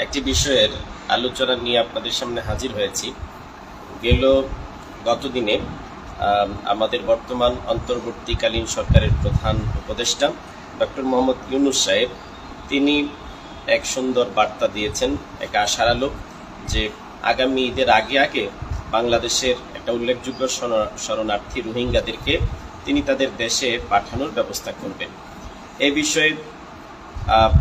একটি বিষয়ের আলোচনা নিয়ে আপনাদের সামনে হাজির হয়েছি। গত দিনে আমাদের বর্তমান অন্তর্বর্তীকালীন সরকারের প্রধান উপদেষ্টা ডক্টর মোহাম্মদ ইউনূস সাহেব তিনি এক সুন্দর বার্তা দিয়েছেন, এক আশার আলো যে আগামী ঈদের আগে আগে বাংলাদেশের একটা উল্লেখযোগ্য শরণার্থী রোহিঙ্গাদেরকে তিনি তাদের দেশে পাঠানোর ব্যবস্থা করবেন। এই বিষয়ে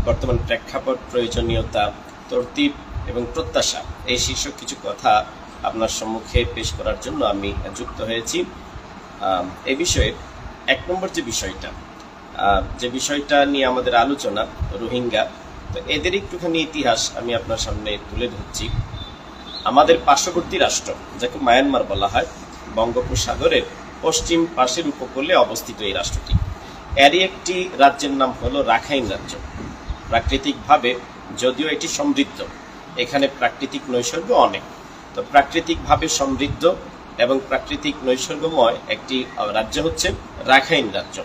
বর্তমান প্রেক্ষাপট, প্রয়োজনীয়তা, তরতিব এবং প্রত্যাশা এই শীর্ষক কিছু কথা আপনার সম্মুখে পেশ করার জন্য আমি যুক্ত হয়েছি। এই বিষয়ে এক নম্বর যে বিষয়টা নিয়ে আমাদের আলোচনা, রোহিঙ্গা, তো এদের একটুখানি ইতিহাস আমি আপনার সামনে তুলে ধরছি। আমাদের পার্শ্ববর্তী রাষ্ট্র, যাকে মায়ানমার বলা হয়, বঙ্গোপসাগরের পশ্চিম পাশের উপকূলে অবস্থিত এই রাষ্ট্রটি। এরই একটি রাজ্যের নাম হলো রাখাইন রাজ্য। প্রাকৃতিকভাবে যদিও এটি সমৃদ্ধ, এখানে প্রাকৃতিক নৈসর্গ অনেক, তো প্রাকৃতিকভাবে সমৃদ্ধ এবং প্রাকৃতিক নৈসর্গময় একটি রাজ্য হচ্ছে রাখাইন রাজ্য।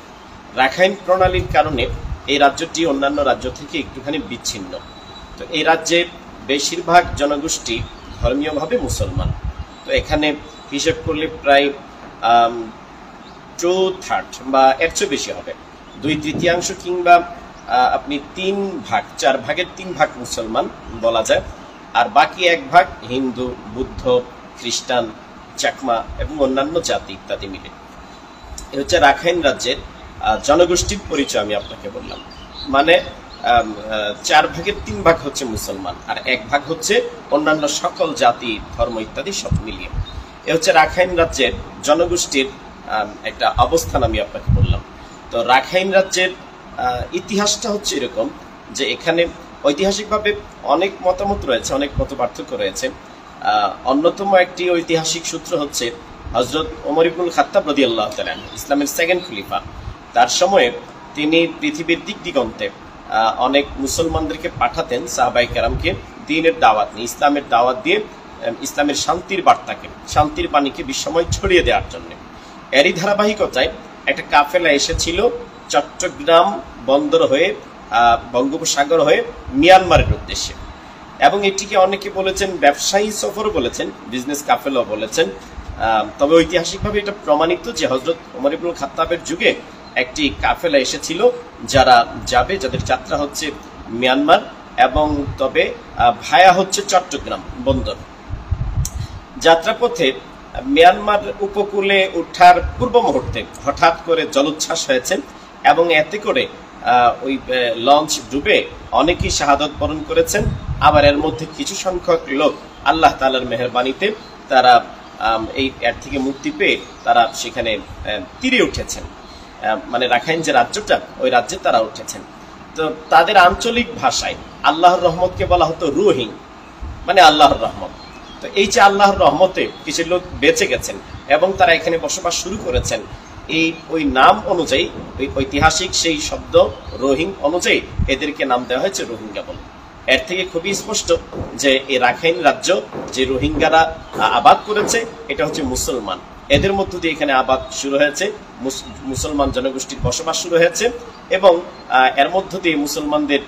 রাখাইন প্রণালীর কারণে এই রাজ্যটি অন্যান্য রাজ্য থেকে একটুখানি বিচ্ছিন্ন। তো এই রাজ্যের বেশিরভাগ জনগোষ্ঠী ধর্মীয়ভাবে মুসলমান। তো এখানে হিসেব করলে প্রায় 2/3 বা এর চেয়ে বেশি হবে, 2/3 কিংবা আপনি 4 ভাগের 3 ভাগ মুসলমান বলা যায়, আর বাকি 1 ভাগ হিন্দু, বুদ্ধ, খ্রিস্টান, চাকমা এবং অন্যান্য জাতি ইত্যাদি মিলে। এ হচ্ছে রাখাইন রাজ্যের জনগোষ্ঠীর পরিচয়। আমি আপনাকে বললাম, মানে 4 ভাগের 3 ভাগ হচ্ছে মুসলমান আর 1 ভাগ হচ্ছে অন্যান্য সকল জাতি, ধর্ম ইত্যাদি সব মিলিয়ে। এ হচ্ছে রাখাইন রাজ্যের জনগোষ্ঠীর একটা অবস্থান আমি আপনাকে বললাম। তো রাখাইন রাজ্যের ইতিহাসটা হচ্ছে এরকম যে এখানে ঐতিহাসিকভাবে অনেক মতামত রয়েছে, অনেক মত পার্থক্য রয়েছে। অন্যতম একটি ঐতিহাসিক সূত্র হচ্ছে হযরত ওমর ইবনুল খাত্তাব রাদিয়াল্লাহু তাআলা আনহু, ইসলামের সেকেন্ড খলিফা। তার সময়ে তিনি পৃথিবীর দিক দিগন্তে অনেক মুসলমানদেরকে পাঠাতেন, সাহাবায়ে কেরামকে দ্বীনের দাওয়াত নিয়ে, ইসলামের দাওয়াত দিয়ে ইসলামের শান্তির বার্তাকে, শান্তির বাণীকে বিশ্বময় ছড়িয়ে দেওয়ার জন্য। এরই ধারাবাহিকতায় একটা কাফেলা এসেছিল চট্টগ্রাম বন্দর হয়ে, বঙ্গোপসাগর হয়ে মিয়ানমারের উদ্দেশ্যে, এবং এটিকে অনেকে বলেছেন ব্যবসায়ী সফর বলেছেন, বিজনেস কাফেলা বলেছেন। তবে ঐতিহাসিকভাবে এটা প্রমাণিত যে হযরত ওমর ইবনুল খাত্তাবের যুগে একটি কাফেলা এসেছিল, যাদের যাত্রা হচ্ছে মিয়ানমার, এবং তবে ভায়া হচ্ছে চট্টগ্রাম বন্দর। যাত্রাপথে মিয়ানমার উপকূলে ওঠার পূর্ব মুহূর্তে হঠাৎ করে জলোচ্ছ্বাস হয়েছে এবং এতে করে ওই লঞ্চ ডুবে অনেকেই শাহাদত বরণ করেছেন। আবার এর মধ্যে কিছু সংখ্যক লোক আল্লাহ তাআলার মেহেরবানিতে তারা এর থেকে মুক্তি পেয়ে তারা সেখানে তীরে উঠেছেন, মানে রাখাইন যে রাজ্যটা, ওই রাজ্যে তারা উঠেছেন। তো তাদের আঞ্চলিক ভাষায় আল্লাহর রহমতকে বলা হতো রুহিং, মানে আল্লাহর রহমত। তো এই যে আল্লাহর রহমতে কিছু লোক বেঁচে গেছেন এবং তারা এখানে বসবাস শুরু করেছেন, ওই নাম অনুযায়ী, ওই ঐতিহাসিক সেই শব্দ রোহিং অনুযায়ী এদেরকে নাম দেওয়া হয়েছে রোহিঙ্গা বলে। এর থেকে খুবই স্পষ্ট যে এই রাখাইন রাজ্য যে রোহিঙ্গারা আবাদ করেছে এটা হচ্ছে মুসলমান। এদের মধ্য দিয়ে এখানে আবাদ শুরু হয়েছে, মুসলমান জনগোষ্ঠীর বসবাস শুরু হয়েছে, এবং এর মধ্য দিয়ে মুসলমানদের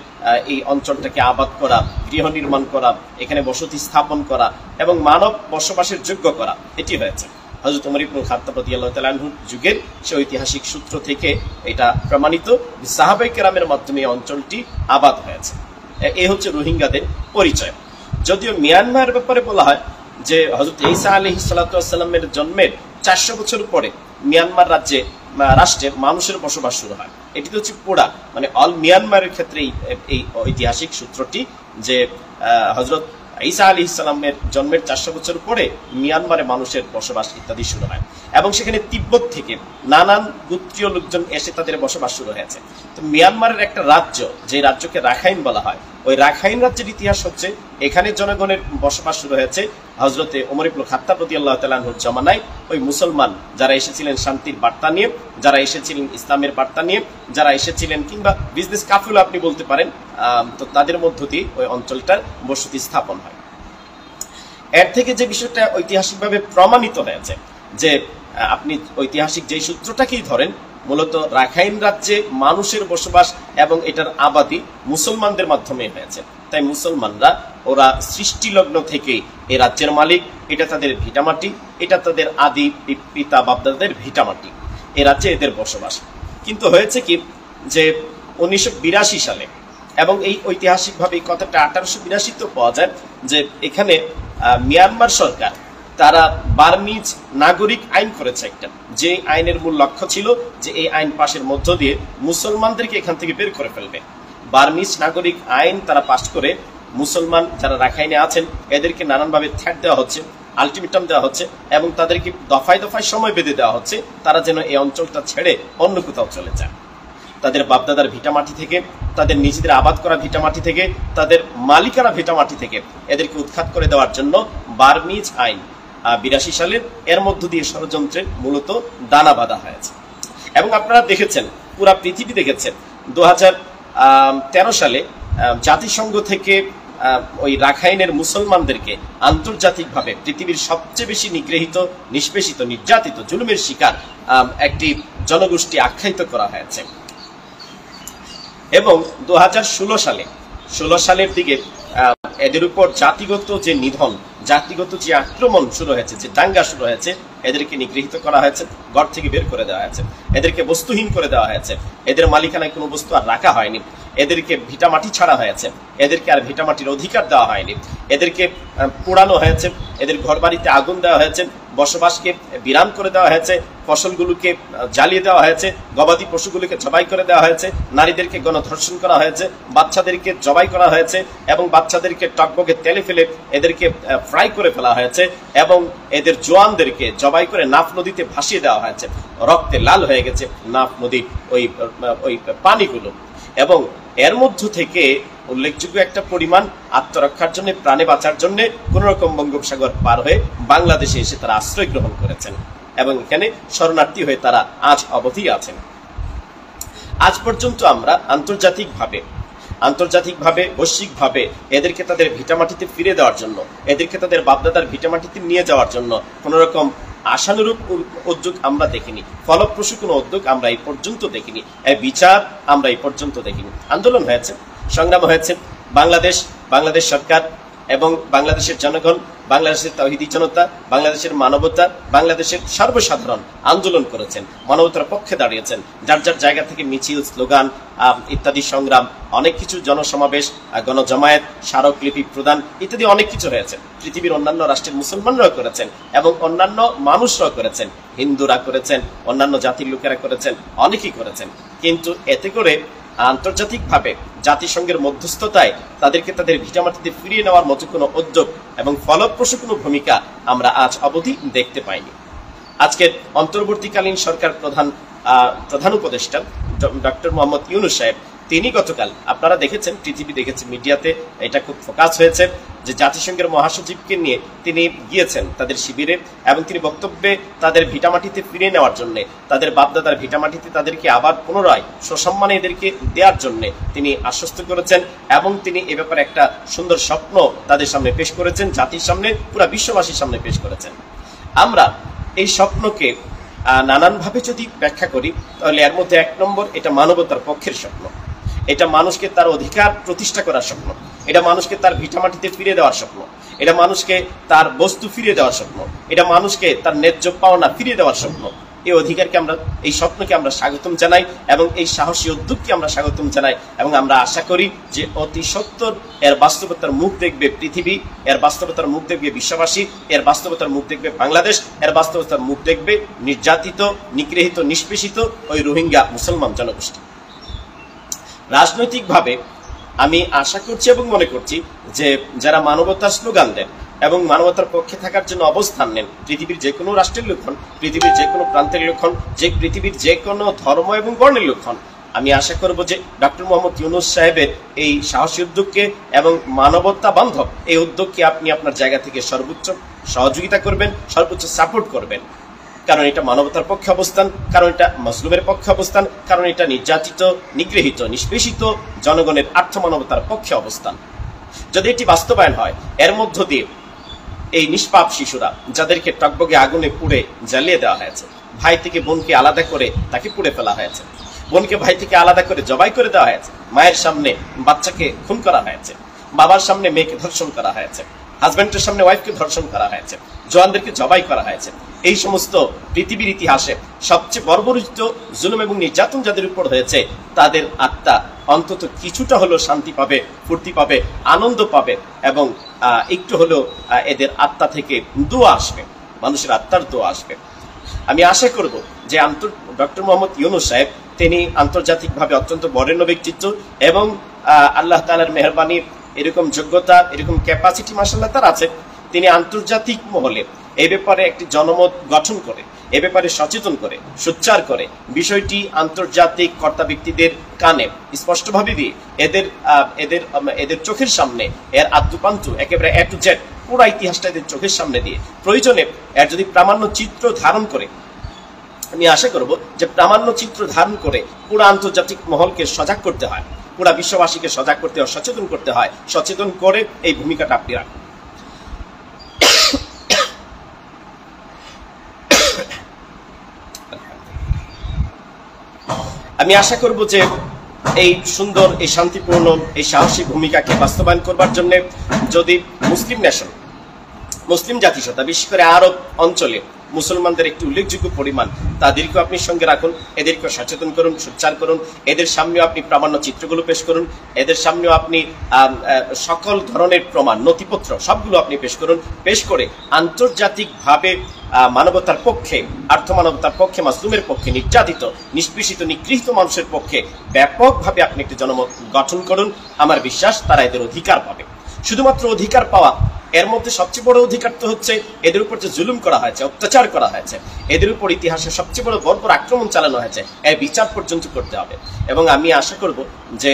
এই অঞ্চলটাকে আবাদ করা, গৃহ নির্মাণ করা, এখানে বসতি স্থাপন করা এবং মানব বসবাসের যোগ্য করা, এটি হয়েছে। হযরত ওমর ইবনুল খাত্তাব রাদিয়াল্লাহু তাআলা আনহুর যুগের সে ঐতিহাসিক সূত্র থেকে এটা প্রমাণিত, সাহাবায়ে কেরামের মাধ্যমে এই অঞ্চলটি আবাদ হয়েছে। এই হচ্ছে রোহিঙ্গাদের পরিচয়। যদিও মিয়ানমার ব্যাপারে বলা হয় যে হযরত ঈসা আলাইহিস সালাতু ওয়াস সালামের জন্মের 400 বছর পরে মিয়ানমার রাষ্ট্রে মানুষের বসবাস শুরু হয়। এটি তো হচ্ছে পোড়া, মানে অল মিয়ানমারের ক্ষেত্রে এই ঐতিহাসিক সূত্রটি যে হযরত ঈসা আলাইহিস সালামের জন্মের 400 বছর পরে মিয়ানমারে মানুষের বসবাস ইত্যাদি শুরু হয়, এবং সেখানে তিব্বত থেকে নানান গোত্রীয় লোকজন এসে তাদের বসবাস শুরু হয়েছে। তো মিয়ানমারের একটা রাজ্য, যে রাজ্যকে রাখাইন বলা হয়, ওই রাখাইন রাজ্যের ইতিহাস হচ্ছে এখানে জনগণের বসবাস শুরু হয়েছে হযরতে ওমর ইবনুল খাত্তাব রাদিয়াল্লাহু তাআলা আনহুর জমানায়। ওই মুসলমান যারা এসেছিলেন শান্তির বার্তা নিয়ে, যারা এসেছিলেন ইসলামের বার্তা নিয়ে, যারা এসেছিলেন কিংবা বিজনেস কাফেলা আপনি বলতে পারেন, তো তাদের মধ্য দিয়ে ওই অঞ্চলটার বসতি স্থাপন হয়। এর থেকে যে বিষয়টা ঐতিহাসিকভাবে প্রমাণিত হয়েছে যে আপনি ঐতিহাসিক যে সূত্রটাকেই ধরেন, মূলত রাখাইন রাজ্যে মানুষের বসবাস এবং এটার আবাদি মুসলমানদের মাধ্যমে হয়েছে। তাই মুসলমানরা ওরা সৃষ্টিলগ্ন থেকে এই রাজ্যের মালিক, এটা তাদের ভিটামাটি, এটা তাদের আদি পিতা বাপদাদাদের ভিটামাটি, এ রাজ্যে এদের বসবাস। কিন্তু হয়েছে কি যে 1982 সালে, এবং এই ঐতিহাসিকভাবে এই কথাটা 1882 তো পাওয়া যায়, যে এখানে মিয়ানমার সরকার তারা বার্মিজ নাগরিক আইন করেছে একটা, যে আইনের মূল লক্ষ্য ছিল যে এই আইন পাশের মধ্য দিয়ে মুসলমানদেরকে এখান থেকে বের করে ফেলবে। বার্মিজ নাগরিক আইন তারা পাশ করে মুসলমান যারা রাখাইনে আছেন এদেরকে নানানভাবে থ্রেট দেওয়া হচ্ছে, আলটিমেটাম দেওয়া হচ্ছে, এবং তাদেরকে দফায় দফায় সময় বেঁধে দেওয়া হচ্ছে তারা যেন এই অঞ্চলটা ছেড়ে অন্য কোথাও চলে যায়। তাদের বাপদাদার ভিটামাটি থেকে, তাদের নিজেদের আবাদ করা ভিটামাটি থেকে, তাদের মালিকানা ভিটামাটি থেকে এদেরকে উৎখাত করে দেওয়ার জন্য বার্মিজ আইন 82 সালের এর মধ্য দিয়ে ষড়যন্ত্রে মূলত দানা বাঁধা হয়েছে। এবং আপনারা দেখেছেন, পুরা পৃথিবী দেখেছেন 2013 সালে জাতিসংঘ থেকে ওই রাখাইনের মুসলমানদেরকে আন্তর্জাতিকভাবে পৃথিবীর সবচেয়ে বেশি নিগৃহীত, নিষ্পেষিত, নির্যাতিত, জুলুমের শিকার একটি জনগোষ্ঠী আখ্যায়িত করা হয়েছে। এবং 2016 সালের দিকে এদের উপর জাতিগত যে নিধন, জাতিগত যে আক্রমণ শুরু হয়েছে, যে দাঙ্গা শুরু হয়েছে, এদেরকে নিগৃহীত করা হয়েছে, ঘর থেকে বের করে দেওয়া হয়েছে, এদেরকে বস্তুহীন করে দেওয়া হয়েছে, এদের মালিকানায় কোনো বস্তু আর রাখা হয়নি, এদেরকে ভিটামাটি ছাড়া হয়েছে, এদেরকে আর ভিটামাটির অধিকার দেওয়া হয়নি, এদেরকে পোড়ানো হয়েছে, এদের ঘর বাড়িতে আগুন দেওয়া হয়েছে, বসবাসকে বিরাম করে দেওয়া হয়েছে, ফসলগুলোকে জ্বালিয়ে দেওয়া হয়েছে, গবাদি পশুগুলোকে জবাই করে দেওয়া হয়েছে, নারীদেরকে গণধর্ষণ করা হয়েছে, বাচ্চাদেরকে জবাই করা হয়েছে, এবং বাচ্চাদেরকে টকবগে তেলে ফেলে এদেরকে ফ্রাই করে ফেলা হয়েছে, এবং এদের জোয়ানদেরকে জবাই করে নাফ নদীতে ভাসিয়ে দেওয়া হয়েছে। রক্তে লাল হয়ে গেছে নাফ নদীর ওই পানিগুলো। এবং এর মধ্য থেকে উল্লেখযোগ্য একটা পরিমাণ আত্মরক্ষার জন্য, প্রাণে বাঁচার জন্য কোন রকম বঙ্গোপসাগর পার হয়ে বাংলাদেশে এসে তারা আশ্রয় গ্রহণ করেছেন, এবং এখানে শরণার্থী হয়ে তারা আজ অবধি আছেন। আজ পর্যন্ত আমরা আন্তর্জাতিকভাবে বৈশ্বিকভাবে এদেরকে তাদের ভিটামাটিতে ফিরে দেওয়ার জন্য, এদেরকে তাদের বাপদাদার ভিটামাটিতে নিয়ে যাওয়ার জন্য কোন রকম আশানুরূপ উদ্যোগ আমরা দেখিনি, ফলপ্রসূ কোনো উদ্যোগ আমরা এই পর্যন্ত দেখিনি, এর বিচার আমরা এই পর্যন্ত দেখিনি। আন্দোলন হয়েছে, সংগ্রাম হয়েছে, বাংলাদেশ সরকার এবং বাংলাদেশের জনগণ, বাংলাদেশের তাওহীদি জনতা, বাংলাদেশের মানবতা, বাংলাদেশের সর্বসাধারণ আন্দোলন করেছেন, মানবতার পক্ষে দাঁড়িয়েছেন, যার যার জায়গা থেকে মিছিল, স্লোগান ইত্যাদি সংগ্রাম, অনেক কিছু জনসমাবেশ, গণজমায়েত, স্মারকলিপি প্রদান ইত্যাদি অনেক কিছু হয়েছে। পৃথিবীর অন্যান্য রাষ্ট্রের মুসলমানরাও করেছেন, এবং অন্যান্য মানুষরাও করেছেন, হিন্দুরা করেছেন, অন্যান্য জাতির লোকেরা করেছেন, অনেকেই করেছেন। কিন্তু এতে করে আন্তর্জাতিকভাবে জাতিসংঘের মধ্যস্থতায় তাদেরকে তাদের ভিটামাটিতে ফিরিয়ে নেওয়ার মতো কোনো উদ্যোগ এবং ফলপ্রসূ কোনো ভূমিকা আমরা আজ অবধি দেখতে পাইনি। আজকের অন্তর্বর্তীকালীন সরকার প্রধান উপদেষ্টা ডক্টর মোহাম্মদ ইউনূস সাহেব, তিনি গতকাল, আপনারা দেখেছেন, পৃথিবী দেখেছে, মিডিয়াতে এটা খুব ফোকাস হয়েছে, যে জাতিসংঘের মহাসচিবকে নিয়ে তিনি গিয়েছেন তাদের শিবিরে, এবং তিনি বক্তব্যে তাদের ভিটামাটিতে ফিরিয়ে নেওয়ার জন্য, তাদের বাপদাদার ভিটামাটিতে তাদেরকে আবার পুনরায় সসম্মানে এদেরকে দেওয়ার জন্য তিনি আশ্বস্ত করেছেন, এবং তিনি এ ব্যাপারে একটা সুন্দর স্বপ্ন তাদের সামনে পেশ করেছেন, জাতির সামনে, পুরা বিশ্ববাসীর সামনে পেশ করেছেন। আমরা এই স্বপ্নকে নানানভাবে যদি ব্যাখ্যা করি, তাহলে এর মধ্যে 1 নম্বর, এটা মানবতার পক্ষের স্বপ্ন, এটা মানুষকে তার অধিকার প্রতিষ্ঠা করার স্বপ্ন, এটা মানুষকে তার ভিটামাটিতে ফিরে দেওয়ার স্বপ্ন, এটা মানুষকে তার বস্তু ফিরে দেওয়ার স্বপ্ন, এটা মানুষকে তার ন্যায্য পাওনা ফিরে দেওয়ার স্বপ্ন। এই অধিকারকে আমরা, এই স্বপ্নকে আমরা স্বাগতম জানাই, এবং এই সাহসী উদ্যোগকে আমরা স্বাগতম জানাই, এবং আমরা আশা করি যে অতি সত্বর এর বাস্তবতার মুখ দেখবে পৃথিবী, এর বাস্তবতার মুখ দেখবে বিশ্ববাসী, এর বাস্তবতার মুখ দেখবে বাংলাদেশ, এর বাস্তবতার মুখ দেখবে নির্যাতিত, নিগৃহীত, নিষ্পেষিত ওই রোহিঙ্গা মুসলমান জনগোষ্ঠী। রাজনৈতিকভাবে আমি আশা করছি এবং মনে করছি যে যারা মানবতার স্লোগান দেন এবং মানবতার পক্ষে থাকার জন্য অবস্থান নেন, পৃথিবীর যে কোনো রাষ্ট্রের লোক হন, পৃথিবীর যে কোনো প্রান্তের লোক হন, যে পৃথিবীর যে কোনো ধর্ম এবং বর্ণের লোক হন, আমি আশা করব যে ডক্টর মোহাম্মদ ইউনূস সাহেবের এই সাহসী উদ্যোগকে এবং মানবতা বান্ধব এই উদ্যোগকে আপনি আপনার জায়গা থেকে সর্বোচ্চ সহযোগিতা করবেন, সর্বোচ্চ সাপোর্ট করবেন। কারণ এটা মানবতার পক্ষে অবস্থান, কারণ এটা মজলুমের পক্ষে অবস্থান, কারণ এটা নির্যাতিত, নিগৃহীত, নিষ্পেষিত জনগণের আর্থমানবতার পক্ষে অবস্থান। যদি এটি বাস্তবায়ন হয়, এর মধ্য দিয়ে এই নিষ্পাপ শিশুরা যাদেরকে টকবগে আগুনে পুড়ে জ্বালিয়ে দেওয়া হয়েছে, ভাই থেকে বোনকে আলাদা করে তাকে পুড়ে ফেলা হয়েছে, বোনকে ভাই থেকে আলাদা করে জবাই করে দেওয়া হয়েছে, মায়ের সামনে বাচ্চাকে খুন করা হয়েছে, বাবার সামনে মেয়েকে ধর্ষণ করা হয়েছে, হাজবেন্ডের সামনে ওয়াইফকে ধর্ষণ করা হয়েছে, জওয়ানদেরকে জবাই করা হয়েছে। এই সমস্ত পৃথিবীর ইতিহাসে সবচেয়ে বর্বরিত জুলুম এবং নির্যাতন যাদের উপর হয়েছে, তাদের আত্মা অন্তত কিছুটা হলেও শান্তি পাবে, ফুর্তি পাবে, আনন্দ পাবে, এবং একটু হলেও এদের আত্মা থেকে দোয়া আসবে, মানুষের আত্মার দোয়া আসবে। আমি আশা করব যে ডক্টর মোহাম্মদ ইউনূস সাহেব তিনি আন্তর্জাতিকভাবে অত্যন্ত বরেণ্য ব্যক্তিত্ব, এবং আল্লাহ তাআলার মেহেরবানি, এরকম যোগ্যতা, এরকম ক্যাপাসিটি মাশাআল্লাহ তার আছে। তিনি আন্তর্জাতিক মহলে এই ব্যাপারে একটি জনমত গঠন করে, এ ব্যাপারে সচেতন করে, সোচ্চার করে বিষয়টি আন্তর্জাতিক কর্তা ব্যক্তিদের কানে স্পষ্টভাবে দিয়ে এদের চোখের সামনে এর আদ্যপান্তু একেবারে এ টু জেড পুরো ইতিহাসটা এদের চোখের সামনে দিয়ে, প্রয়োজনে এর যদি প্রামাণ্য চিত্র ধারণ করে, আমি আশা করব যে প্রামাণ্য চিত্র ধারণ করে পুরো আন্তর্জাতিক মহলকে সজাগ করতে হয়, পুরা বিশ্ববাসীকে সজাগ করতে হয়, সচেতন করতে হয়। সচেতন করে এই ভূমিকাটা আপনি রাখুন। আমি আশা করব যে এই সুন্দর, এই শান্তিপূর্ণ, এই সাহসী ভূমিকাকে বাস্তবায়ন করবার জন্য যদি মুসলিম নেশন, মুসলিম জাতিসত্তা, বিশেষ করে আরব অঞ্চলে মুসলমানদের একটি উল্লেখযোগ্য পরিমাণ, তাদেরকেও আপনি সঙ্গে রাখুন, এদেরকে সচেতন করুন, সোচ্চার করুন, এদের সামনেও আপনি প্রামাণ্য চিত্রগুলো পেশ করুন, এদের সামনেও আপনি সকল ধরনের প্রমাণ, নথিপত্র সবগুলো আপনি পেশ করুন। পেশ করে আন্তর্জাতিকভাবে মানবতার পক্ষে, আর্থমানবতার পক্ষে, মাসলুমের পক্ষে, নির্যাতিত, নিষ্পেষিত, নিগৃহীত মানুষের পক্ষে ব্যাপকভাবে আপনি একটি জনমত গঠন করুন। আমার বিশ্বাস তারা এদের অধিকার পাবে। শুধুমাত্র অধিকার পাওয়া, এর মধ্যে সবচেয়ে বড় অধিকার তো হচ্ছে এদের উপর যে জুলুম করা হয়েছে, অত্যাচার করা হয়েছে, এদের উপর ইতিহাসে সবচেয়ে বড় বর্বর আক্রমণ চালানো হয়েছে, এর বিচার পর্যন্ত করতে হবে। এবং আমি আশা করব যে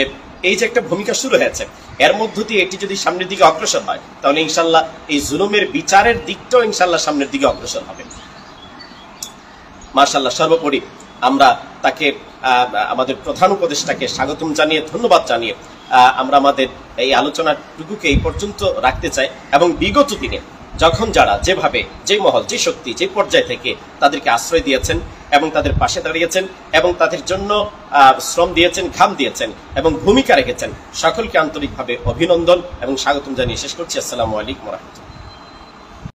এই যে একটা ভূমিকা শুরু হয়েছে, এর মধ্য দিয়ে এটি যদি সামনের দিকে অগ্রসর হয়, তাহলে ইনশাল্লাহ এই জুলুমের বিচারের দিকটাও ইনশাল্লাহ সামনের দিকে অগ্রসর হবে। মাশাআল্লাহ, সর্বোপরি আমরা তাকে, আমাদের প্রধান উপদেষ্টাকে স্বাগতম জানিয়ে, ধন্যবাদ জানিয়ে আমরা আমাদের এই আলোচনাটুকুকে এই পর্যন্ত রাখতে চাই। এবং বিগত দিনে যখন যারা যেভাবে, যে মহল, যে শক্তি, যে পর্যায় থেকে তাদেরকে আশ্রয় দিয়েছেন এবং তাদের পাশে দাঁড়িয়েছেন এবং তাদের জন্য শ্রম দিয়েছেন, ঘাম দিয়েছেন এবং ভূমিকা রেখেছেন, সকলকে আন্তরিকভাবে অভিনন্দন এবং স্বাগতম জানিয়ে শেষ করছি। আসসালামু আলাইকুম ওয়া রাহমাতুল্লাহ।